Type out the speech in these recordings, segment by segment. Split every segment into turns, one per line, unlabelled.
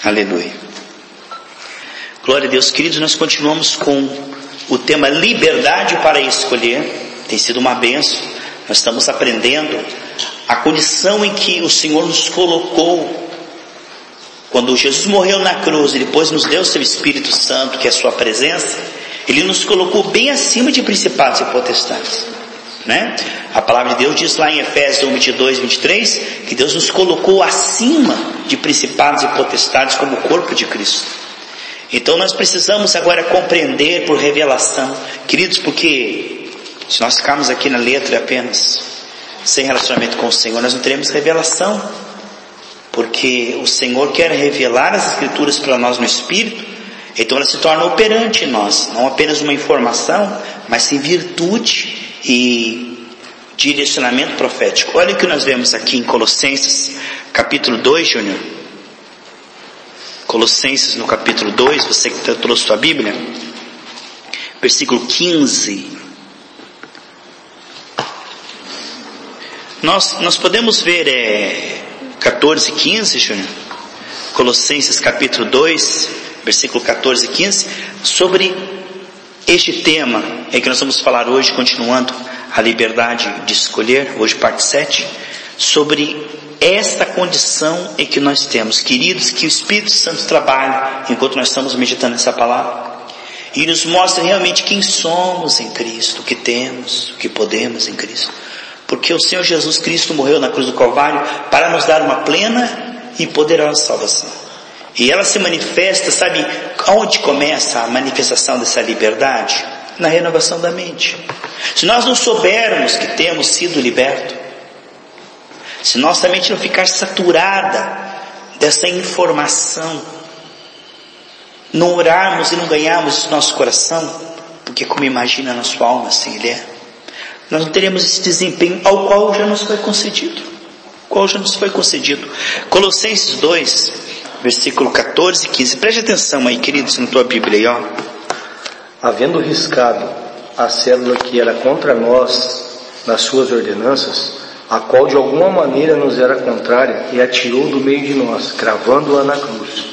Aleluia. Glória a Deus, queridos, nós continuamos com o tema liberdade para escolher. Tem sido uma bênção. Nós estamos aprendendo a condição em que o Senhor nos colocou. Quando Jesus morreu na cruz e depois nos deu o seu Espírito Santo, que é a sua presença, Ele nos colocou bem acima de principados e potestades, né? A palavra de Deus diz lá em Efésios 1, 22, 23, que Deus nos colocou acima de principados e potestades como o corpo de Cristo. Então nós precisamos agora compreender por revelação, queridos, porque se nós ficarmos aqui na letra apenas, sem relacionamento com o Senhor, nós não teremos revelação, porque o Senhor quer revelar as Escrituras para nós no Espírito. Então ela se torna operante em nós, não apenas uma informação, mas sim virtude e direcionamento profético. Olha o que nós vemos aqui em Colossenses capítulo 2, Júnior. Colossenses no capítulo 2, você que trouxe sua Bíblia, versículo 15. Nós podemos ver 14 e 15, Júnior. Colossenses capítulo 2, versículo 14 e 15, sobre este tema em que nós vamos falar hoje, continuando a liberdade de escolher, hoje parte 7, sobre esta condição em que nós temos, queridos, que o Espírito Santo trabalha enquanto nós estamos meditando essa palavra e nos mostra realmente quem somos em Cristo, o que temos, o que podemos em Cristo, porque o Senhor Jesus Cristo morreu na cruz do Calvário para nos dar uma plena e poderosa salvação. E ela se manifesta, sabe onde começa a manifestação dessa liberdade? Na renovação da mente. Se nós não soubermos que temos sido libertos, se nossa mente não ficar saturada dessa informação, não orarmos e não ganharmos o nosso coração, porque como imagina a nossa alma, assim Ele é, nós não teremos esse desempenho ao qual já nos foi concedido. Colossenses 2, versículo 14 e 15. Preste atenção aí, queridos, na tua Bíblia aí, ó.
Havendo riscado a cédula que era contra nós nas suas ordenanças, a qual de alguma maneira nos era contrária, e atirou do meio de nós, cravando-a na cruz.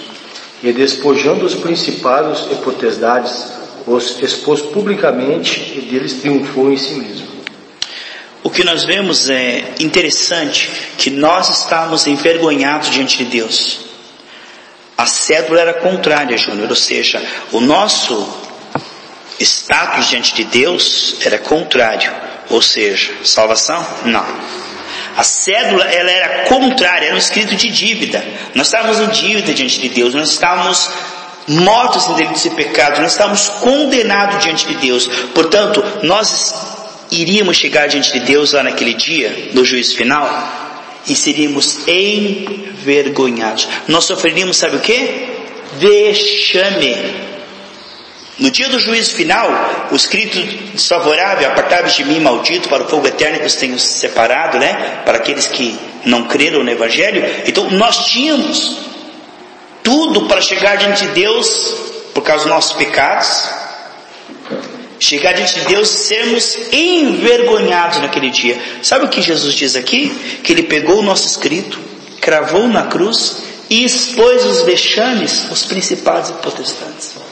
E despojando os principados e potestades, os expôs publicamente, e deles triunfou em si mesmo.
O que nós vemos é interessante, que nós estávamos envergonhados diante de Deus. A cédula era contrária, Júnior, ou seja, o nosso status diante de Deus era contrário, ou seja, salvação? Não. A cédula, ela era contrária, era um escrito de dívida. Nós estávamos em dívida diante de Deus, nós estávamos mortos em delitos e pecados, nós estávamos condenados diante de Deus. Portanto, nós iríamos chegar diante de Deus lá naquele dia, no juízo final, e seríamos envergonhados. Nós sofreríamos, sabe o que? Vexame. No dia do juízo final, o escrito desfavorável, apartai-vos de mim, maldito, para o fogo eterno que os tenho separado, né? Para aqueles que não creram no Evangelho. Então nós tínhamos tudo para chegar diante de Deus, por causa dos nossos pecados, chegar diante de Deus e sermos envergonhados naquele dia. Sabe o que Jesus diz aqui? Que Ele pegou o nosso escrito, cravou na cruz e expôs os vexames, os principados e potestades.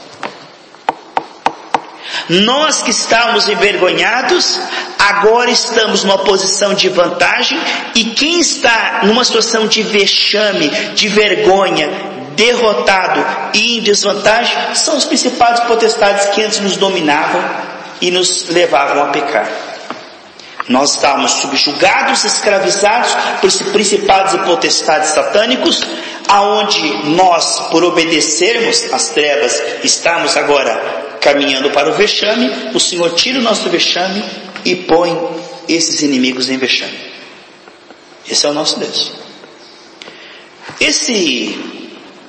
Nós que estávamos envergonhados, agora estamos numa posição de vantagem, e quem está numa situação de vexame, de vergonha, derrotado e em desvantagem, são os principados e potestades que antes nos dominavam e nos levavam a pecar. Nós estávamos subjugados, escravizados por esses principados e potestades satânicos, aonde nós, por obedecermos às trevas, estamos agora caminhando para o vexame. O Senhor tira o nosso vexame e põe esses inimigos em vexame. Esse é o nosso Deus. Esse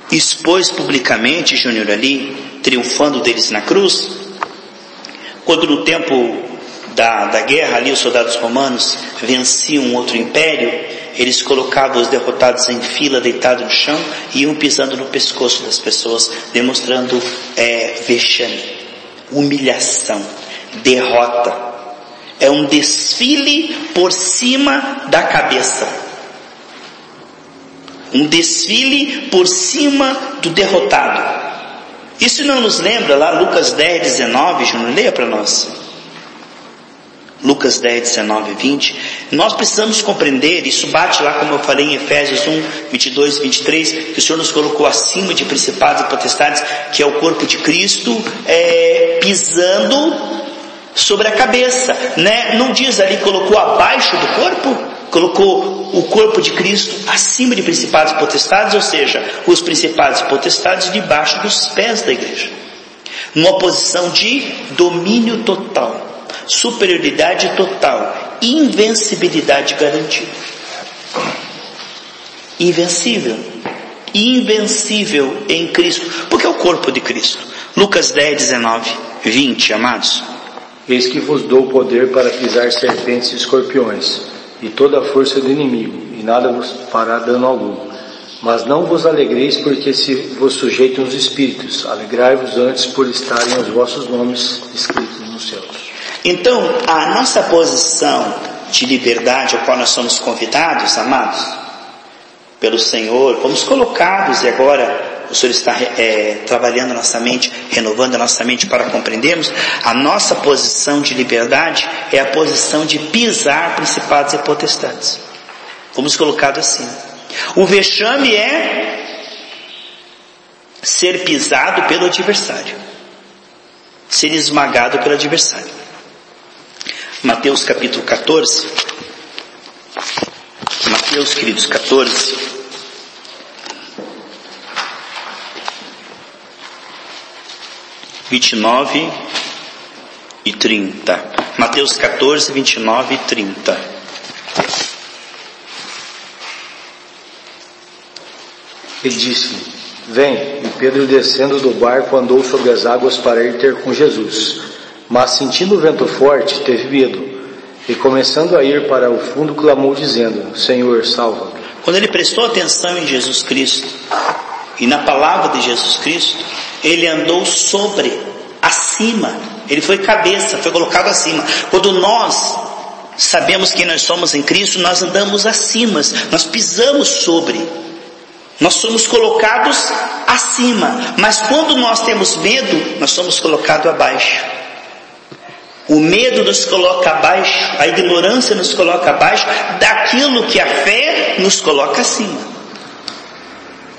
expôs publicamente, Júnior, ali, triunfando deles na cruz, quando no tempo da guerra ali os soldados romanos venciam um outro império, eles colocavam os derrotados em fila, deitados no chão, e iam pisando no pescoço das pessoas, demonstrando vexame, humilhação, derrota. É um desfile por cima da cabeça. um desfile por cima do derrotado. Isso não nos lembra lá Lucas 10, 19, Júnior, leia para nós. Lucas 10, 19 e 20. Nós precisamos compreender, isso bate lá como eu falei em Efésios 1, 22 e 23, que o Senhor nos colocou acima de principados e potestades, que é o corpo de Cristo, pisando sobre a cabeça, né? Não diz ali, colocou abaixo do corpo? Colocou o corpo de Cristo acima de principados e potestades, ou seja, os principados e potestades debaixo dos pés da igreja. Numa posição de domínio total, superioridade total, invencibilidade garantida. Invencível em Cristo, porque é o corpo de Cristo. Lucas 10, 19, 20, amados.
Eis que vos dou poder para pisar serpentes e escorpiões, e toda a força do inimigo, e nada vos fará dano algum. Mas não vos alegreis porque se vos sujeitam os espíritos, alegrai-vos antes por estarem os vossos nomes escritos nos céus.
Então, a nossa posição de liberdade, ao qual nós somos convidados, amados, pelo Senhor, fomos colocados, e agora o Senhor está trabalhando a nossa mente, renovando a nossa mente para compreendermos, a nossa posição de liberdade é a posição de pisar principados e potestades. Fomos colocados assim. O vexame é ser pisado pelo adversário, ser esmagado pelo adversário. Mateus capítulo 14, Mateus, queridos, 14, (29 e 30). Mateus 14, 29 e 30.
E disse: Vem. E Pedro, descendo do barco, andou sobre as águas para ir ter com Jesus. Mas sentindo o vento forte, teve medo. E começando a ir para o fundo, clamou dizendo: Senhor, salva-me.
Quando ele prestou atenção em Jesus Cristo e na palavra de Jesus Cristo, ele andou acima, ele foi cabeça, foi colocado acima. Quando nós sabemos quem nós somos em Cristo, nós andamos acima, nós pisamos sobre, nós somos colocados acima. Mas quando nós temos medo, nós somos colocados abaixo. O medo nos coloca abaixo, a ignorância nos coloca abaixo daquilo que a fé nos coloca acima.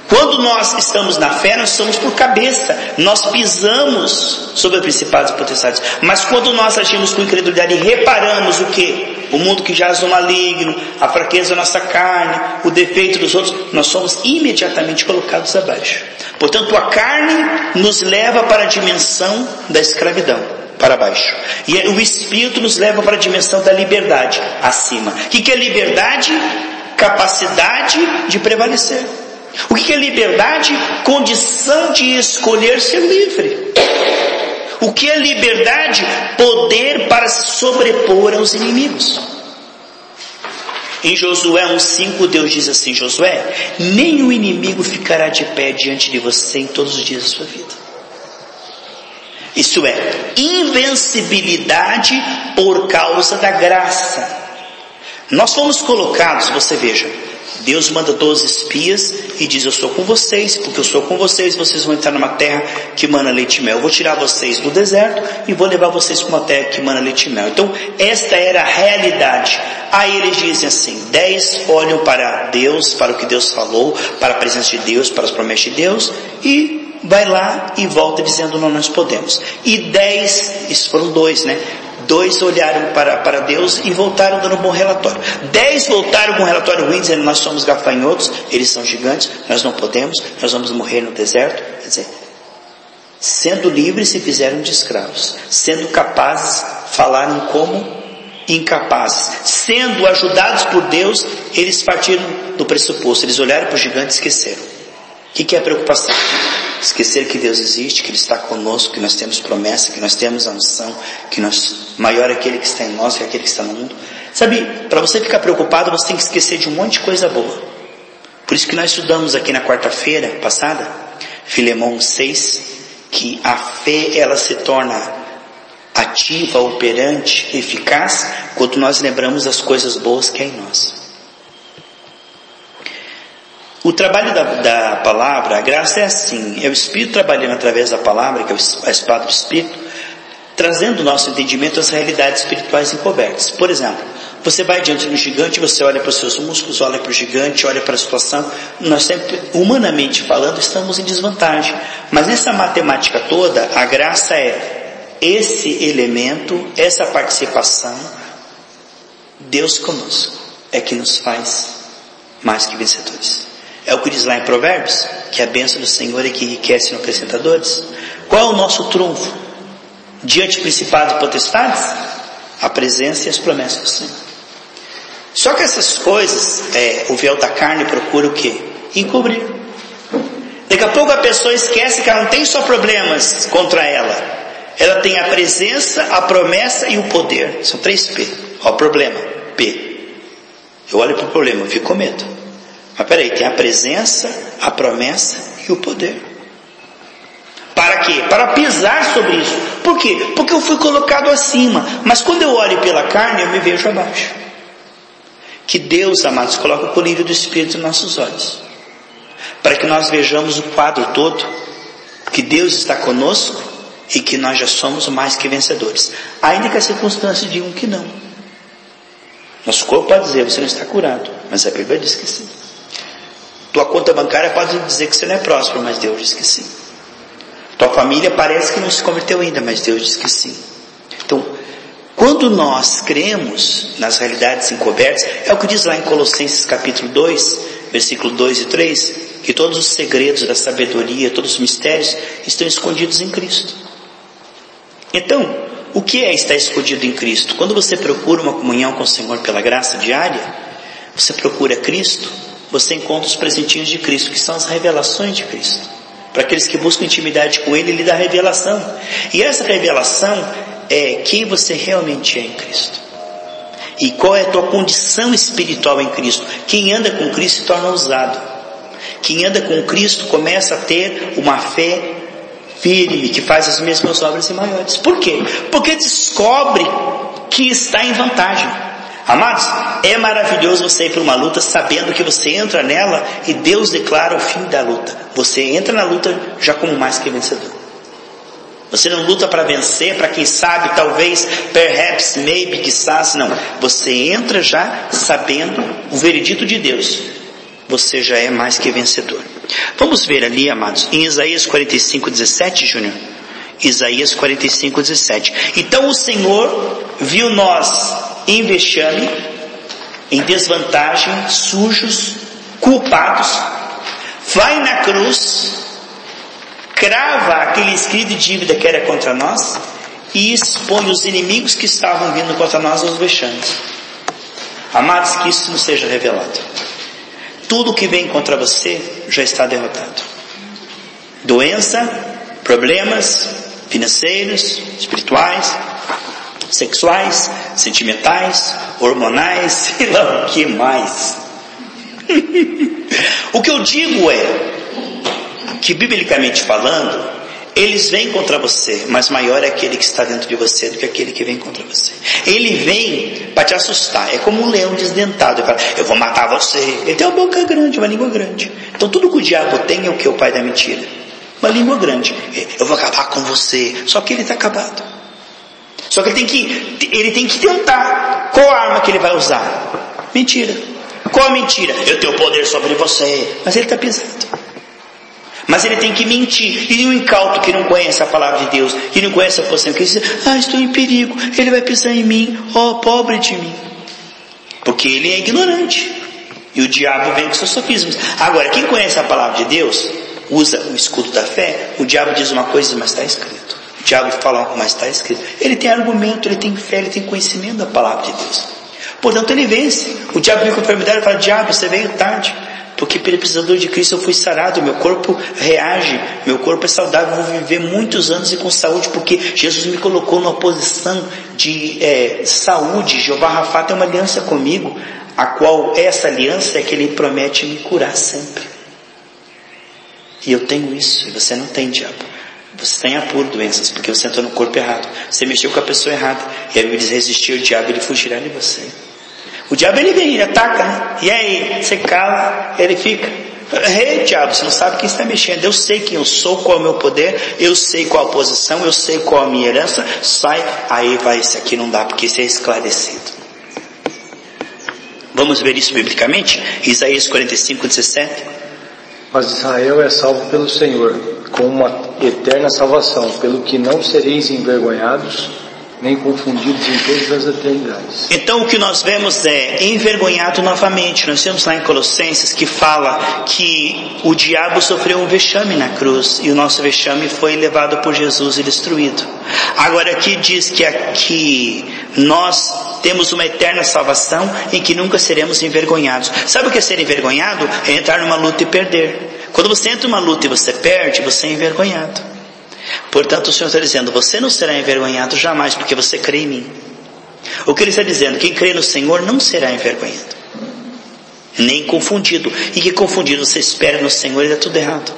Quando nós estamos na fé, nós estamos por cabeça, nós pisamos sobre principados e potestades. Mas quando nós agimos com incredulidade e reparamos o que? O mundo que jaz no maligno, a fraqueza da nossa carne, o defeito dos outros, nós somos imediatamente colocados abaixo. Portanto, a carne nos leva para a dimensão da escravidão, para baixo. E o Espírito nos leva para a dimensão da liberdade, acima. O que é liberdade? Capacidade de prevalecer. O que é liberdade? Condição de escolher ser livre. O que é liberdade? Poder para se sobrepor aos inimigos. Em Josué 1,5, Deus diz assim: Josué, nem o inimigo ficará de pé diante de você em todos os dias da sua vida. Isso é, invencibilidade por causa da graça. Nós fomos colocados, você veja, Deus manda 12 espias e diz: eu sou com vocês, porque eu sou com vocês, vocês vão entrar numa terra que mana leite e mel. Eu vou tirar vocês do deserto e vou levar vocês para uma terra que mana leite e mel. Então, esta era a realidade. Aí eles dizem assim, 10 olham para Deus, para o que Deus falou, para a presença de Deus, para as promessas de Deus, e vai lá e volta dizendo: não, nós podemos. E 10, isso foram 2, né? 2 olharam para Deus e voltaram dando um bom relatório. 10 voltaram com um relatório ruim, dizendo: nós somos gafanhotos, eles são gigantes, nós não podemos, nós vamos morrer no deserto. Quer dizer, sendo livres se fizeram de escravos, sendo capazes, falaram como incapazes, sendo ajudados por Deus, eles partiram do pressuposto, eles olharam para o gigante e esqueceram. O que é a preocupação? Esquecer que Deus existe, que Ele está conosco, que nós temos promessa, que nós temos a unção, que maior é aquele que está em nós que aquele que está no mundo. Sabe, para você ficar preocupado, você tem que esquecer de um monte de coisa boa. Por isso que nós estudamos aqui na quarta-feira passada, Filemão 6, que a fé ela se torna ativa, operante, eficaz, quando nós lembramos das coisas boas que é em nós. O trabalho da palavra, a graça é assim, é o Espírito trabalhando através da palavra, que é a espada do Espírito, trazendo o nosso entendimento às realidades espirituais encobertas. Por exemplo, você vai diante do gigante, você olha para os seus músculos, olha para o gigante, olha para a situação. Nós sempre, humanamente falando, estamos em desvantagem. Mas nessa matemática toda, a graça é esse elemento, essa participação, Deus conosco, é que nos faz mais que vencedores. É o que diz lá em Provérbios, que a bênção do Senhor é que enriquece no acrescentadores. Qual é o nosso trunfo? Diante de principados e potestades, a presença e as promessas do Senhor. Só que essas coisas, o véu da carne procura o quê? Encobrir. Daqui a pouco a pessoa esquece que ela não tem só problemas contra ela. Ela tem a presença, a promessa e o poder. São 3 P. Ó, o problema, P. Eu olho para o problema, eu fico com medo. Mas peraí, tem a presença, a promessa e o poder. Para quê? Para pisar sobre isso. Por quê? Porque eu fui colocado acima. Mas quando eu olho pela carne, eu me vejo abaixo. Que Deus, amados, coloque o colírio do Espírito nos nossos olhos. Para que nós vejamos o quadro todo. Que Deus está conosco e que nós já somos mais que vencedores. Ainda que a circunstância diga que não. Nosso corpo pode dizer, você não está curado. Mas a Bíblia diz que sim. Tua conta bancária pode dizer que você não é próspero, mas Deus diz que sim. Tua família parece que não se converteu ainda, mas Deus diz que sim. Então, quando nós cremos nas realidades encobertas, é o que diz lá em Colossenses capítulo 2, versículo 2 e 3, que todos os segredos da sabedoria, todos os mistérios estão escondidos em Cristo. Então, o que é estar escondido em Cristo? Quando você procura uma comunhão com o Senhor pela graça diária, você procura Cristo, você encontra os presentinhos de Cristo, que são as revelações de Cristo. Para aqueles que buscam intimidade com Ele, Ele dá revelação. E essa revelação é quem você realmente é em Cristo. E qual é a tua condição espiritual em Cristo. Quem anda com Cristo se torna ousado. Quem anda com Cristo começa a ter uma fé firme, que faz as mesmas obras e maiores. Por quê? Porque descobre que está em vantagem. Amados, é maravilhoso você ir para uma luta sabendo que você entra nela e Deus declara o fim da luta. Você entra na luta já como mais que vencedor. Você não luta para vencer, para quem sabe, talvez, perhaps, maybe, quizás, não. Você entra já sabendo o veredito de Deus. Você já é mais que vencedor. Vamos ver ali, amados, em Isaías 45:17, Júnior. Isaías 45:17. Então o Senhor viu nós em vexame, em desvantagem, sujos, culpados, vai na cruz, crava aquele escrito de dívida que era contra nós e expõe os inimigos que estavam vindo contra nós aos vexames. Amados, que isso não seja revelado. Tudo que vem contra você já está derrotado. Doença, problemas financeiros, espirituais, sexuais, sentimentais, hormonais, sei lá o que mais. O que eu digo é que, biblicamente falando, eles vêm contra você, mas maior é aquele que está dentro de você do que aquele que vem contra você. Ele vem para te assustar. É como um leão desdentado. Ele fala, eu vou matar você. Ele tem uma boca grande, uma língua grande. Então tudo que o diabo tem é o que? O pai da mentira. Uma língua grande. Eu vou acabar com você. Só que ele está acabado. Só que ele tem que tentar. Qual a arma que ele vai usar? Mentira. Qual a mentira? Eu tenho poder sobre você. Mas ele está pisando. Mas ele tem que mentir. E um incauto que não conhece a palavra de Deus, que não conhece a posição, que diz, estou em perigo, ele vai pisar em mim, pobre de mim. Porque ele é ignorante. E o diabo vem com seus sofismas. Agora, quem conhece a palavra de Deus, usa o escudo da fé, o diabo diz uma coisa, mas está escrito. O diabo fala, mas está escrito. Ele tem argumento, ele tem fé, ele tem conhecimento da palavra de Deus. Portanto, ele vence. O diabo vem com enfermidade e fala, diabo, você veio tarde. Porque pelo precisador de Cristo eu fui sarado, meu corpo reage, meu corpo é saudável, eu vou viver muitos anos e com saúde, porque Jesus me colocou numa posição de saúde. Jeová Rafá tem uma aliança comigo, a qual essa aliança é que ele promete me curar sempre. E eu tenho isso, e você não tem, diabo. Você tem apuro doenças, porque você entrou no corpo errado, você mexeu com a pessoa errada, e a Bíblia diz, resistir o diabo, ele fugirá de você. O diabo ele vem, ele ataca, né? E aí, você cala, ele fica. Ei, diabo, você não sabe quem está mexendo. Eu sei quem eu sou, qual é o meu poder, eu sei qual a posição, eu sei qual a minha herança. Sai, aí vai, esse aqui não dá, porque esse é esclarecido. Vamos ver isso biblicamente? Isaías 45:17.
Mas Israel é salvo pelo Senhor, com uma eterna salvação, pelo que não sereis envergonhados, nem confundidos em todas as eternidades.
Então o que nós vemos é envergonhado novamente. Nós temos lá em Colossenses que fala que o diabo sofreu um vexame na cruz e o nosso vexame foi levado por Jesus e destruído. Agora aqui diz que aqui nós temos uma eterna salvação em que nunca seremos envergonhados. Sabe o que é ser envergonhado? É entrar numa luta e perder. Quando você entra numa luta e você perde, você é envergonhado. Portanto, o Senhor está dizendo, você não será envergonhado jamais, porque você crê em mim. O que Ele está dizendo? Quem crê no Senhor não será envergonhado, nem confundido. E que confundido, você espera no Senhor e dá tudo errado.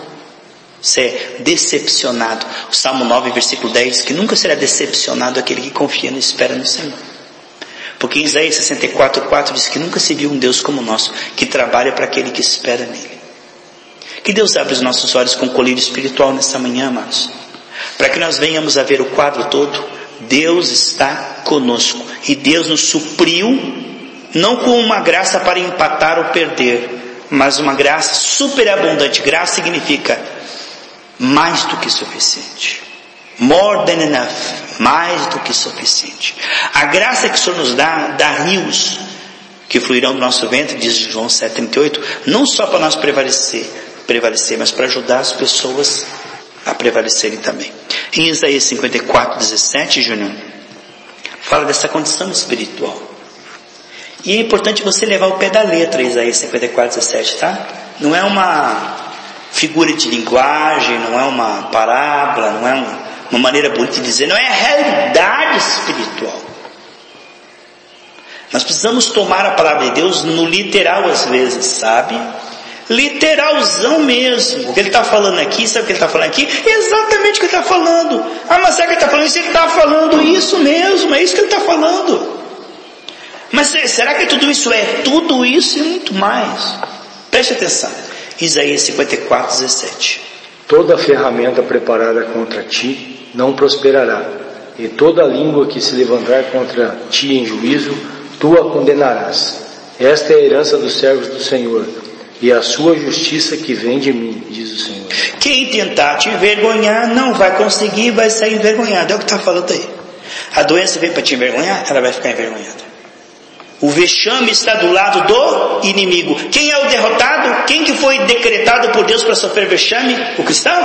Você é decepcionado. O Salmo 9, versículo 10 diz que nunca será decepcionado aquele que confia e espera no Senhor. Porque em Isaías 64:4 diz que nunca se viu um Deus como o nosso, que trabalha para aquele que espera nele. Que Deus abra os nossos olhos com colírio espiritual nessa manhã, amados, para que nós venhamos a ver o quadro todo. Deus está conosco e Deus nos supriu, não com uma graça para empatar ou perder, mas uma graça superabundante. Graça significa mais do que suficiente, more than enough, mais do que suficiente. A graça que o Senhor nos dá rios que fluirão do nosso ventre, diz João 7:38, não só para nós prevalecer, mas para ajudar as pessoas a prevalecerem também. Em Isaías 54:17, Júnior, fala dessa condição espiritual. E é importante você levar o pé da letra, Isaías 54:17, tá? Não é uma figura de linguagem, não é uma parábola, não é uma maneira bonita de dizer, não é a realidade espiritual. Nós precisamos tomar a palavra de Deus no literal às vezes, sabe? Literalzão mesmo. O que ele está falando aqui, sabe o que ele está falando aqui? Exatamente o que ele está falando. Ah, mas será que ele está falando isso? Ele está falando isso mesmo, é isso que ele está falando. Mas será que tudo isso é tudo isso e muito mais? Preste atenção. Isaías 54:17.
Toda ferramenta preparada contra ti não prosperará, e toda língua que se levantar contra ti em juízo, tu a condenarás. Esta é a herança dos servos do Senhor, e a sua justiça que vem de mim, diz o Senhor.
Quem tentar te envergonhar não vai conseguir, vai sair envergonhado. É o que está falando aí. A doença vem para te envergonhar, ela vai ficar envergonhada. O vexame está do lado do inimigo. Quem é o derrotado? Quem que foi decretado por Deus para sofrer vexame? O cristão?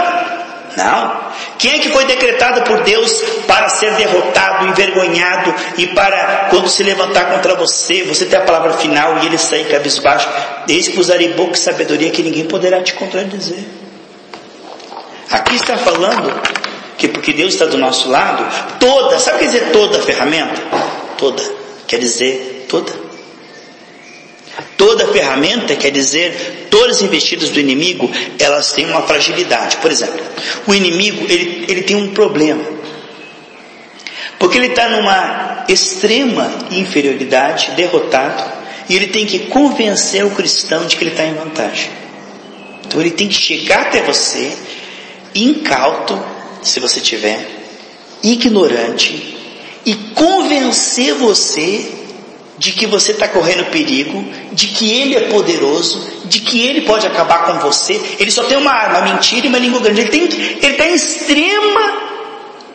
Não. Quem é que foi decretado por Deus para ser derrotado, envergonhado e para, quando se levantar contra você, você ter a palavra final e ele sair cabisbaixo? Eis que usarei boca e sabedoria que ninguém poderá te contradizer. Aqui está falando que porque Deus está do nosso lado, toda, sabe o que quer dizer toda ferramenta? Toda, quer dizer toda. Toda ferramenta quer dizer, todas as investidas do inimigo, elas têm uma fragilidade. Por exemplo, o inimigo, ele tem um problema. Porque ele está numa extrema inferioridade, derrotado, e ele tem que convencer o cristão de que ele está em vantagem. Então ele tem que chegar até você, incauto, se você tiver, ignorante, e convencer você de que você está correndo perigo, de que ele é poderoso, de que ele pode acabar com você. Ele só tem uma arma, mentira e uma língua grande. Ele está em extrema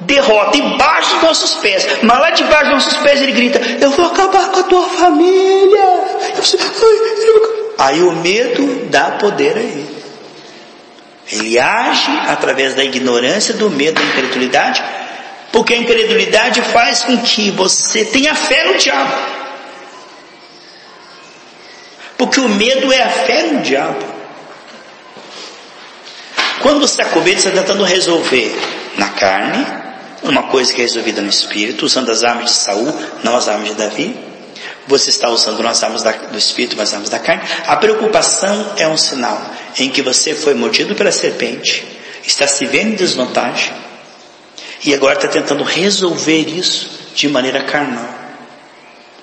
derrota, embaixo dos nossos pés. Mas lá debaixo dos nossos pés ele grita, eu vou acabar com a tua família. Aí o medo dá poder a ele. Ele age através da ignorância, do medo, da incredulidade, porque a incredulidade faz com que você tenha fé no diabo. Porque o medo é a fé no diabo. Quando você está com medo, você está tentando resolver na carne, uma coisa que é resolvida no espírito, usando as armas de Saul, não as armas de Davi. Você está usando as armas do espírito, mas as armas da carne. A preocupação é um sinal em que você foi mordido pela serpente, está se vendo em desvantagem, e agora está tentando resolver isso de maneira carnal.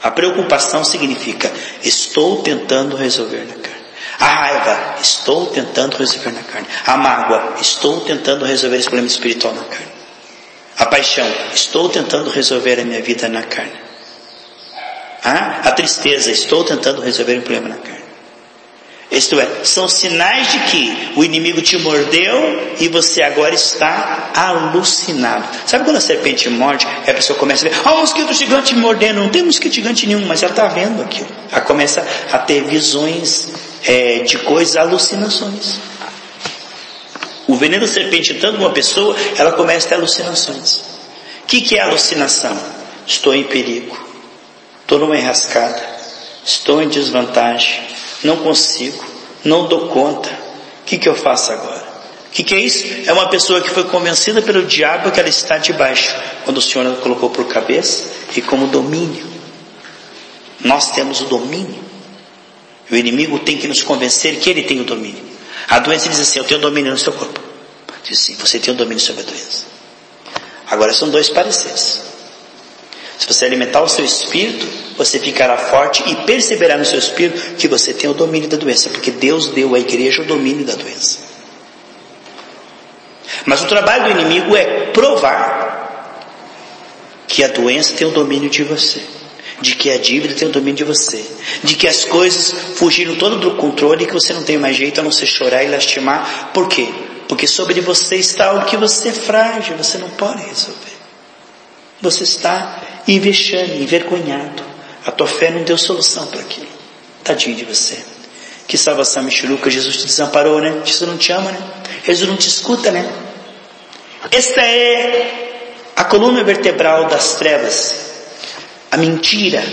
A preocupação significa, estou tentando resolver na carne. A raiva, estou tentando resolver na carne. A mágoa, estou tentando resolver esse problema espiritual na carne. A paixão, estou tentando resolver a minha vida na carne. A tristeza, estou tentando resolver um problema na carne. Isto é, são sinais de que o inimigo te mordeu e você agora está alucinado. Sabe quando a serpente morde, a pessoa começa a ver, um mosquito gigante me mordendo. Não tem mosquito gigante nenhum, mas ela está vendo aquilo. Ela começa a ter visões de coisas, alucinações. O veneno da serpente entrando numa pessoa, ela começa a ter alucinações. O que é alucinação? Estou em perigo, estou numa enrascada, estou em desvantagem, não consigo, não dou conta. O que eu faço agora? O que é isso? É uma pessoa que foi convencida pelo diabo que ela está debaixo, quando o Senhor a colocou por cabeça e como domínio. Nós temos o domínio. O inimigo tem que nos convencer que ele tem o domínio. A doença diz assim, eu tenho domínio no seu corpo. Diz sim, você tem o domínio sobre a doença. Agora são dois pareceres. Se você alimentar o seu espírito, você ficará forte e perceberá no seu espírito que você tem o domínio da doença, porque Deus deu à igreja o domínio da doença. Mas o trabalho do inimigo é provar que a doença tem o domínio de você, de que a dívida tem o domínio de você, de que as coisas fugiram todo do controle e que você não tem mais jeito a não ser chorar e lastimar. Por quê? Porque sobre você está o que você é frágil, você não pode resolver. Você está vexame, envergonhado. A tua fé não deu solução para aquilo. Tadinho de você. Que salvação michuruca, Jesus te desamparou, né? Jesus não te ama, né? Jesus não te escuta, né? Esta é a coluna vertebral das trevas. A mentira,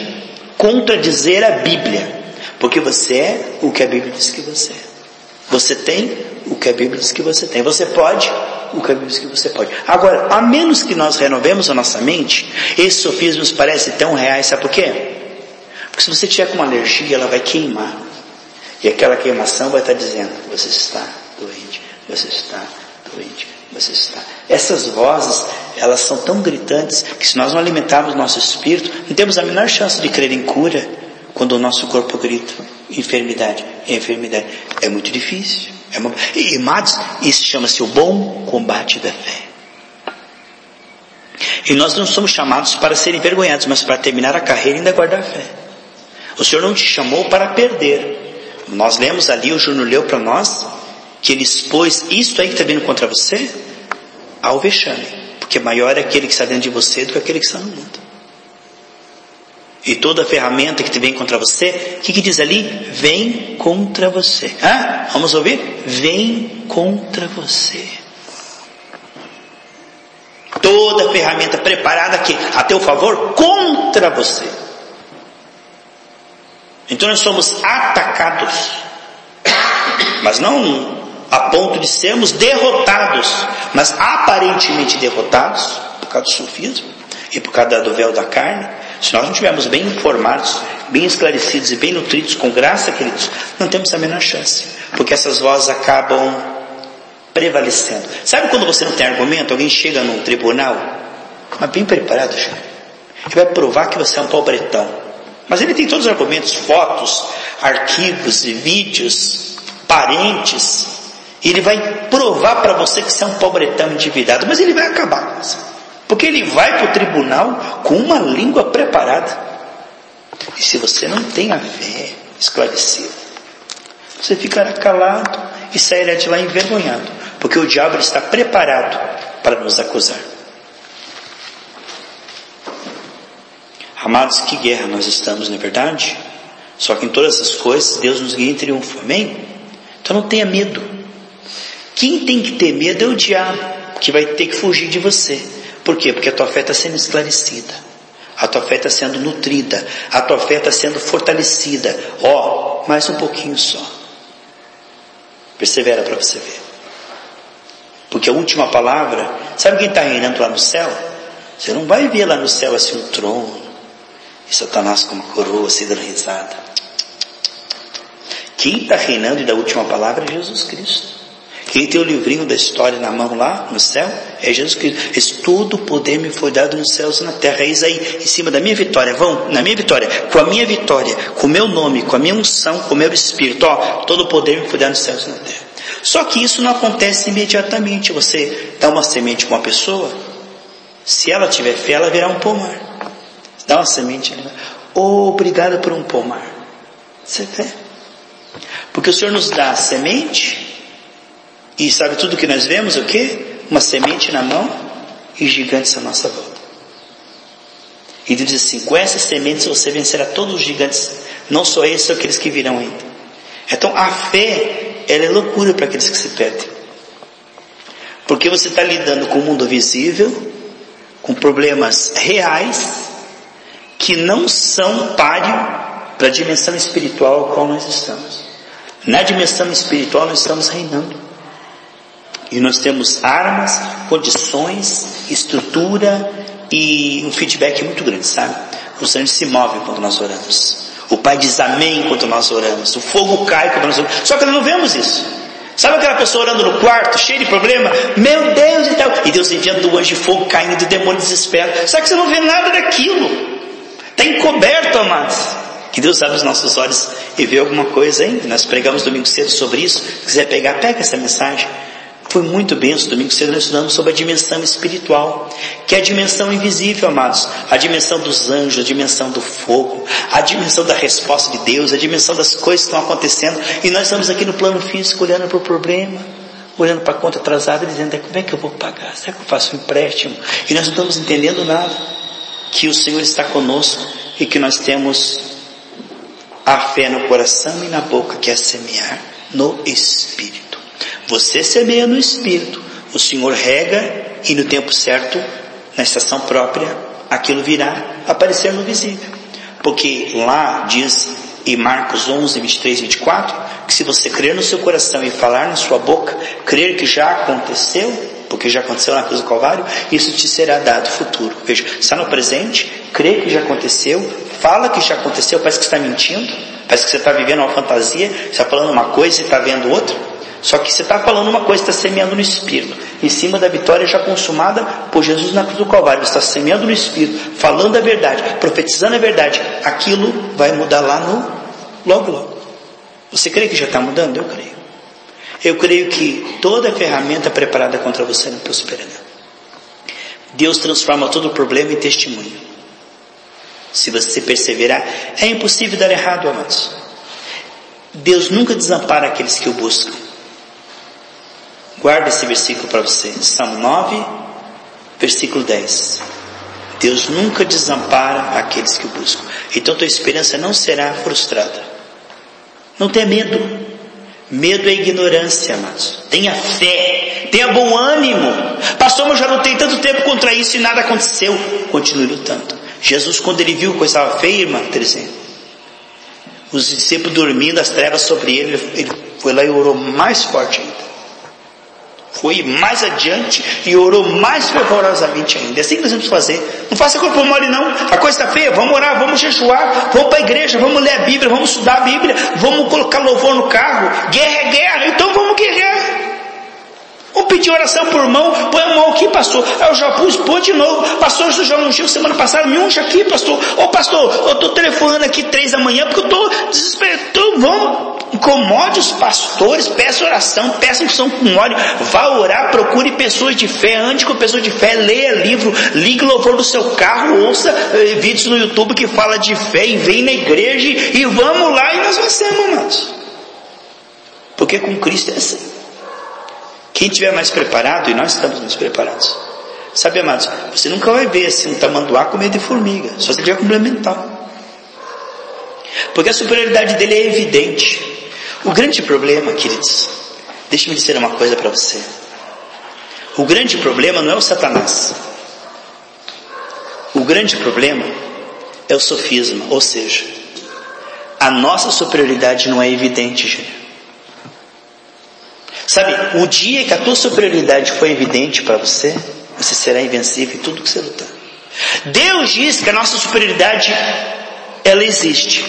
contradizer a Bíblia. Porque você é o que a Bíblia diz que você é. Você tem o que a Bíblia diz que você tem. Você pode o que a Bíblia diz que você pode. Agora, a menos que nós renovemos a nossa mente, esses sofismas parecem tão reais, sabe por quê? Porque se você tiver com uma alergia, ela vai queimar. E aquela queimação vai estar dizendo, você está doente, você está doente, você está. Essas vozes, elas são tão gritantes, que se nós não alimentarmos nosso espírito, não temos a menor chance de crer em cura, quando o nosso corpo grita, enfermidade. É muito difícil. E, amados, isso chama-se o bom combate da fé. E nós não somos chamados para ser envergonhados, mas para terminar a carreira e ainda guardar a fé. O Senhor não te chamou para perder. Nós lemos ali, o Júnior leu para nós, que Ele expôs isso aí que está vindo contra você, ao vexame. Porque maior é aquele que está dentro de você do que aquele que está no mundo. E toda ferramenta que te vem contra você, o que diz ali? Vem contra você. Vamos ouvir? Vem contra você. Toda ferramenta preparada aqui, a teu favor, contra você. Então nós somos atacados, mas não a ponto de sermos derrotados, mas aparentemente derrotados, por causa do sufismo e por causa do véu da carne. Se nós não estivermos bem informados, bem esclarecidos e bem nutridos com graça, queridos, não temos a menor chance, porque essas vozes acabam prevalecendo. Sabe quando você não tem argumento, alguém chega num tribunal, mas bem preparado, ele vai provar que você é um pobretão, mas ele tem todos os argumentos, fotos, arquivos e vídeos, parentes, e ele vai provar para você que você é um pobretão endividado, mas ele vai acabar com você. Porque ele vai para o tribunal com uma língua preparada. E se você não tem a fé esclarecida, você ficará calado e sairá de lá envergonhado. Porque o diabo está preparado para nos acusar. Amados, que guerra nós estamos, não é verdade? Só que em todas essas coisas, Deus nos guia em triunfo, amém? Então não tenha medo. Quem tem que ter medo é o diabo, que vai ter que fugir de você. Por quê? Porque a tua fé está sendo esclarecida, a tua fé está sendo nutrida, a tua fé está sendo fortalecida. Mais um pouquinho só. Persevera para você ver. Porque a última palavra, sabe quem está reinando lá no céu? Você não vai ver lá no céu assim um trono, e Satanás com uma coroa, assim dando risada. Quem está reinando e dá a última palavra é Jesus Cristo. Quem tem o livrinho da história na mão lá, no céu, é Jesus Cristo. Diz, todo o poder me foi dado nos céus e na terra. Eis aí, em cima da minha vitória, vão, na minha vitória, com a minha vitória, com o meu nome, com a minha unção, com o meu Espírito, todo o poder me foi dado nos céus e na terra. Só que isso não acontece imediatamente. Você dá uma semente para uma pessoa, se ela tiver fé, ela virá um pomar. Dá uma semente, obrigado por um pomar. Você vê? Porque o Senhor nos dá a semente, e sabe tudo que nós vemos, o quê? Uma semente na mão e gigantes à nossa volta. E Deus diz assim, com essas sementes você vencerá todos os gigantes, não só esses, são aqueles que virão ainda. Então a fé, ela é loucura para aqueles que se perdem. Porque você está lidando com o mundo visível, com problemas reais, que não são páreo para a dimensão espiritual a qual nós estamos. Na dimensão espiritual nós estamos reinando. E nós temos armas, condições, estrutura e um feedback muito grande, sabe? Os anjos se movem quando nós oramos. O Pai diz amém quando nós oramos. O fogo cai quando nós oramos. Só que nós não vemos isso. Sabe aquela pessoa orando no quarto, cheia de problema? Meu Deus e tal. E Deus enviando o anjo de fogo caindo e o demônio desespera. Só que você não vê nada daquilo. Está encoberto, amados. Que Deus abre os nossos olhos e vê alguma coisa, hein? Nós pregamos domingo cedo sobre isso. Se quiser pegar, pega essa mensagem. Foi muito benção. Domingo cedo nós estudamos sobre a dimensão espiritual, que é a dimensão invisível, amados. A dimensão dos anjos, a dimensão do fogo, a dimensão da resposta de Deus, a dimensão das coisas que estão acontecendo. E nós estamos aqui no plano físico, olhando para o problema, olhando para a conta atrasada, dizendo, como é que eu vou pagar? Será que eu faço um empréstimo? E nós não estamos entendendo nada. Que o Senhor está conosco e que nós temos a fé no coração e na boca, que é semear no Espírito. Você semeia no Espírito, o Senhor rega e no tempo certo, na estação própria, aquilo virá aparecer no visível. Porque lá diz em Marcos 11, 23 e 24, que se você crer no seu coração e falar na sua boca, crer que já aconteceu, porque já aconteceu na cruz do Calvário, isso te será dado futuro. Veja, está no presente, crê que já aconteceu, fala que já aconteceu, parece que está mentindo, parece que você está vivendo uma fantasia, você está falando uma coisa e está vendo outra. Só que você está falando uma coisa, está semeando no Espírito, em cima da vitória já consumada por Jesus na cruz do Calvário. Você está semeando no Espírito, falando a verdade, profetizando a verdade, aquilo vai mudar lá logo. Você crê que já está mudando? Eu creio. Eu creio que toda ferramenta preparada contra você não prosperará. Deus transforma todo o problema em testemunho. Se você perseverar, é impossível dar errado, amados. Deus nunca desampara aqueles que o buscam. Guarda esse versículo para você. Salmo 9, versículo 10. Deus nunca desampara aqueles que o buscam. Então tua esperança não será frustrada. Não tenha medo. Medo é ignorância, amados. Tenha fé. Tenha bom ânimo. Pastor, mas eu já lutei tanto tempo contra isso e nada aconteceu. Continue lutando. Jesus, quando ele viu que a coisa estava feia, irmã Terezinha, os discípulos dormindo, as trevas sobre ele, ele foi lá e orou mais forte ainda. Foi mais adiante e orou mais fervorosamente ainda. É assim que nós vamos fazer. Não faça corpo mole não. A coisa está feia, vamos orar, vamos jejuar, vamos para a igreja, vamos ler a Bíblia, vamos estudar a Bíblia, vamos colocar louvor no carro. Guerra é guerra, então vamos guerrear. Vamos pedir oração por mão. Põe a mão aqui, pastor. Eu já pus, põe de novo. Pastor, eu já ungiu semana passada, me unge aqui, pastor. Ô pastor, eu estou telefonando aqui 3 da manhã porque eu estou desesperado. Então vamos, incomode os pastores, peça oração, peça unção com óleo. Vá orar, procure pessoas de fé, ande com pessoas de fé, leia livro, ligue louvor no seu carro, ouça vídeos no YouTube que fala de fé e vem na igreja e vamos lá e nós vencemos, amados. Porque com Cristo é assim. Quem estiver mais preparado, e nós estamos mais preparados. Sabe, amados, você nunca vai ver assim um tamanduá com medo de formiga, só se ele tiver complementar. Porque a superioridade dele é evidente. O grande problema, queridos, deixe-me dizer uma coisa para você. O grande problema não é o Satanás. O grande problema é o sofisma, ou seja, a nossa superioridade não é evidente, gente. Sabe, o dia que a tua superioridade for evidente para você, você será invencível em tudo que você lutar. Deus diz que a nossa superioridade, ela existe.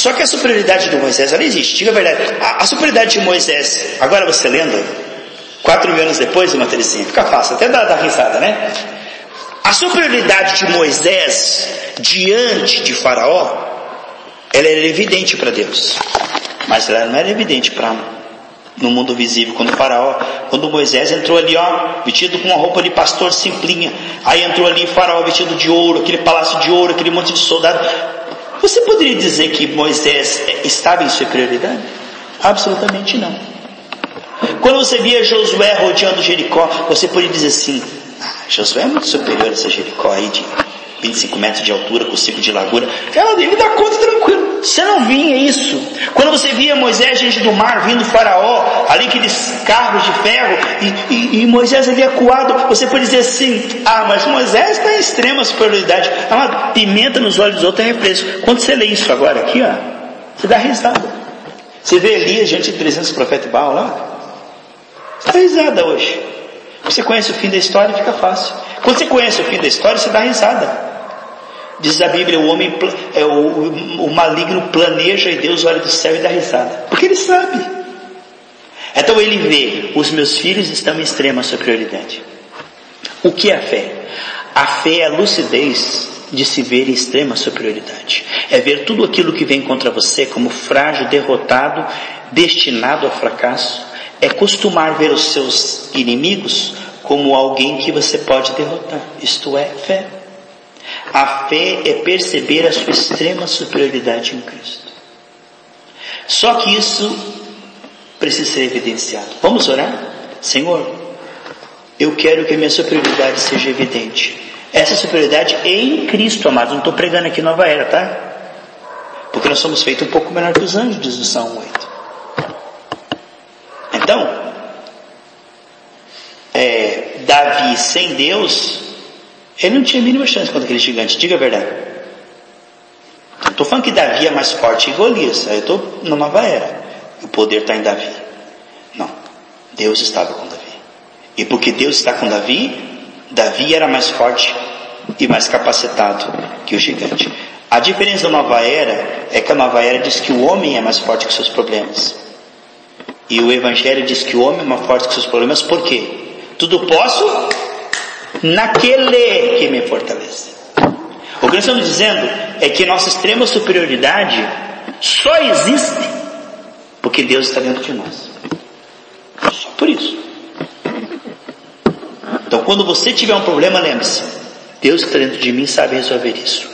Só que a superioridade de Moisés, ela existe, diga a verdade. A superioridade de Moisés, agora você lendo, 4.000 anos depois, uma Terezinha, fica fácil, até dá risada, né? A superioridade de Moisés diante de Faraó, ela era evidente para Deus, mas ela não era evidente no mundo visível. Quando Moisés entrou ali, vestido com uma roupa de pastor simplinha, aí entrou ali Faraó vestido de ouro, aquele palácio de ouro, aquele monte de soldado. Você poderia dizer que Moisés estava em superioridade? Absolutamente não. Quando você via Josué rodeando Jericó, você poderia dizer assim: Josué é muito superior a essa Jericó aí de 25 metros de altura, com 5 de largura. Ele dá conta tranquilo. Você não via isso. Quando você via Moisés diante do mar, vindo Faraó, ali aqueles carros de ferro, e Moisés ali acuado, você pode dizer assim: mas Moisés está em extrema superioridade. Uma pimenta nos olhos dos outros é refresco. Quando você lê isso agora aqui, você dá risada. Você vê Elias diante de 300 profetas de Baal lá, você dá risada hoje. Você conhece o fim da história, fica fácil. Quando você conhece o fim da história, você dá risada. Diz a Bíblia, o maligno planeja e Deus olha do céu e dá risada. Porque ele sabe. Então ele vê, os meus filhos estão em extrema superioridade. O que é a fé? A fé é a lucidez de se ver em extrema superioridade. É ver tudo aquilo que vem contra você como frágil, derrotado, destinado ao fracasso. É costumar ver os seus inimigos como alguém que você pode derrotar. Isto é fé. A fé é perceber a sua extrema superioridade em Cristo. Só que isso precisa ser evidenciado. Vamos orar? Senhor, eu quero que a minha superioridade seja evidente. Essa superioridade é em Cristo, amados. Não estou pregando aqui nova era, tá? Porque nós somos feitos um pouco menor que os anjos, diz o Salmo 8. Então, Davi sem Deus, ele não tinha a mínima chance contra aquele gigante, diga a verdade. Não estou falando que Davi é mais forte que Golias, eu estou na nova era, o poder está em Davi. Não, Deus estava com Davi. E porque Deus está com Davi, Davi era mais forte e mais capacitado que o gigante. A diferença da nova era é que a nova era diz que o homem é mais forte que seus problemas. E o Evangelho diz que o homem é mais forte que seus problemas. Por quê? Tudo posso naquele que me fortalece. O que nós estamos dizendo é que nossa extrema superioridade só existe porque Deus está dentro de nós. Só por isso. Então quando você tiver um problema, lembre-se, Deus que está dentro de mim sabe resolver isso.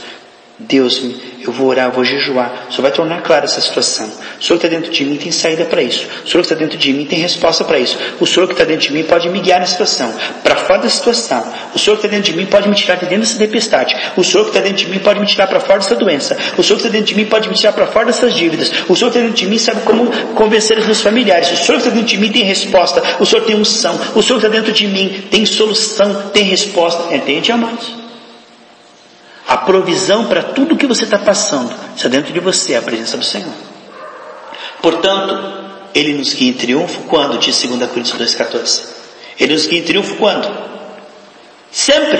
Deus, eu vou orar, eu vou jejuar. O Senhor vai tornar clara essa situação. O Senhor que está dentro de mim tem saída para isso. O Senhor que está dentro de mim tem resposta para isso. O Senhor que está dentro de mim pode me guiar na situação, para fora da situação. O Senhor que está dentro de mim pode me tirar de dentro dessa tempestade. O Senhor que está dentro de mim pode me tirar para fora dessa doença. O Senhor que está dentro de mim pode me tirar para fora dessas dívidas. O Senhor que está dentro de mim sabe como convencer os meus familiares. O Senhor que está dentro de mim tem resposta. O Senhor tem unção. O Senhor que está dentro de mim tem solução, tem resposta. Entende, amados? A provisão para tudo que você está passando está dentro de você, a presença do Senhor. Portanto, Ele nos guia em triunfo quando? Diz 2 Coríntios 2,14. Ele nos guia em triunfo quando? Sempre.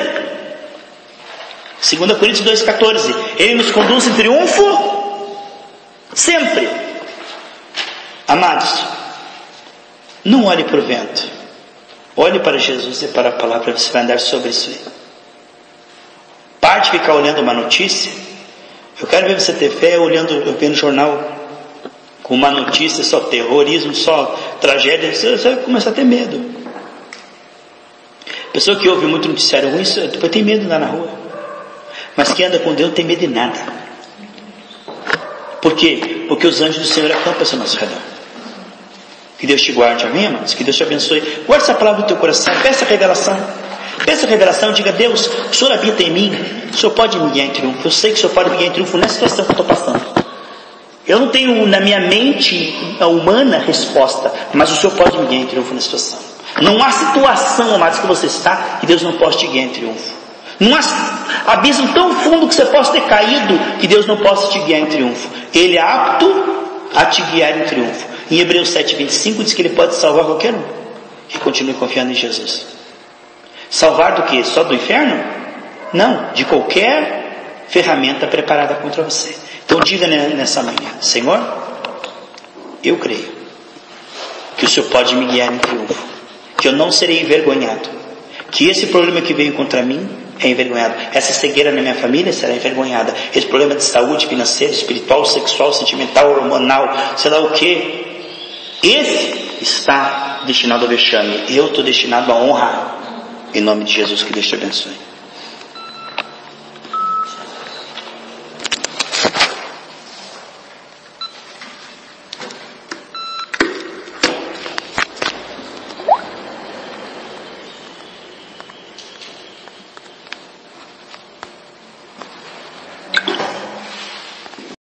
2 Coríntios 2,14. Ele nos conduz em triunfo sempre. Amados, não olhe para o vento. Olhe para Jesus e para a palavra, você vai andar sobre isso aí. Pare de ficar olhando uma notícia. Eu quero ver você ter fé eu vendo jornal com uma notícia, só terrorismo, só tragédia, você vai começar a ter medo. Pessoa que ouve muito noticiário ruim, depois tem medo lá na rua. Mas quem anda com Deus não tem medo de nada. Por quê? Porque os anjos do Senhor acampam ao nosso redor. Que Deus te guarde, amém, amados? Que Deus te abençoe. Guarde essa palavra no teu coração, peça a revelação. Peça a revelação, diga: Deus, o Senhor habita em mim, o Senhor pode me guiar em triunfo. Eu sei que o Senhor pode me guiar em triunfo nessa situação que eu estou passando. Eu não tenho na minha mente humana resposta, mas o Senhor pode me guiar em triunfo nessa situação. Não há situação, amados, que você está que Deus não possa te guiar em triunfo. Não há abismo tão fundo que você possa ter caído que Deus não possa te guiar em triunfo. Ele é apto a te guiar em triunfo. Em Hebreus 7,25 diz que Ele pode salvar qualquer um que continue confiando em Jesus. Salvar do que? Só do inferno? Não, de qualquer ferramenta preparada contra você. Então diga nessa manhã: Senhor, eu creio que o Senhor pode me guiar em triunfo, que eu não serei envergonhado, que esse problema que veio contra mim é envergonhado, essa cegueira na minha família será envergonhada, esse problema de saúde financeira, espiritual, sexual, sentimental, hormonal, sei lá o que, esse está destinado ao vexame, eu estou destinado à honra. Em nome de Jesus, que Deus te abençoe.